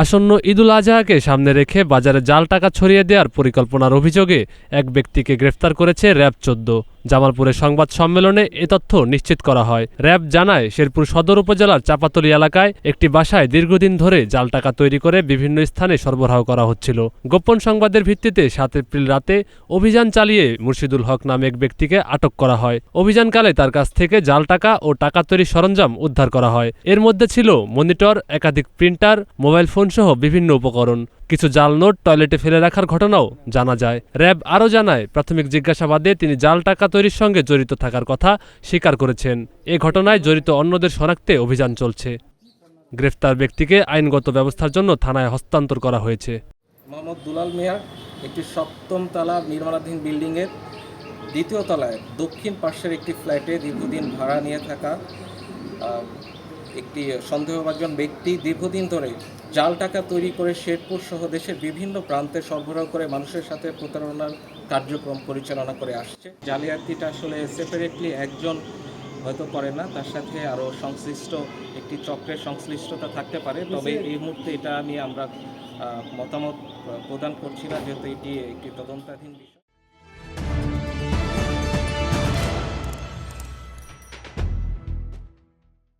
আসন্ন ঈদুল আজহাকে সামনে রেখে বাজারে জাল টাকা ছড়িয়ে দেওয়ার পরিকল্পনার অভিযোগে এক ব্যক্তিকে গ্রেফতার করেছে র্যাব-১৪। জামালপুরে সংবাদ সম্মেলনে এ তথ্য নিশ্চিত করা হয়। র্যাব জানায়, শেরপুর সদর উপজেলার চাপাতলী এলাকায় একটি বাসায় দীর্ঘদিন ধরে জাল টাকা তৈরি করে বিভিন্ন স্থানে সরবরাহ করা হচ্ছিল। গোপন সংবাদের ভিত্তিতে ৭ এপ্রিল রাতে অভিযান চালিয়ে মুর্শিদুল হক নামে এক ব্যক্তিকে আটক করা হয়। অভিযানকালে তার কাছ থেকে জাল টাকা ও টাকা তৈরির সরঞ্জাম উদ্ধার করা হয়। এর মধ্যে ছিল মনিটর, একাধিক প্রিন্টার, মোবাইল ফোন সহ বিভিন্ন উপকরণ। কিছু জাল নোট টয়লেটে ফেলে রাখার ঘটনাও জানা যায়। র্যাব আরও জানায়, প্রাথমিক জিজ্ঞাসাবাদে তিনি জাল টাকা তৈরির সঙ্গে জড়িত থাকার কথা স্বীকার করেছেন। এ ঘটনায় জড়িত অন্যদের শনাক্তে অভিযান চলছে। গ্রেফতার ব্যক্তিকে আইনগত ব্যবস্থার জন্য থানায় হস্তান্তর করা হয়েছে। মোহাম্মদ দুলাল মিয়ার একটি ৭ম তলা নির্মাণাধীন বিল্ডিংয়ের ২য় তলায় দক্ষিণ পাশের একটি ফ্ল্যাটে দীর্ঘদিন ভাড়া নিয়ে থাকা একটি সন্দেহভাজন ব্যক্তি দীর্ঘদিন ধরে জাল টাকা তৈরি করে শেরপুর সহ দেশের বিভিন্ন প্রান্তে সরবরাহ করে মানুষের সাথে প্রতারণার কার্যক্রম পরিচালনা করে আসছে। জালিয়াতিটা আসলে সেপারেটলি একজন হয়তো করে না, তার সাথে আরও সংশ্লিষ্ট একটি চক্রের সংশ্লিষ্টতা থাকতে পারে। তবে এই মুহূর্তে এটা নিয়ে আমরা মতামত প্রদান করছি না, যেহেতু এটি একটি তদন্তাধীন বিষয়।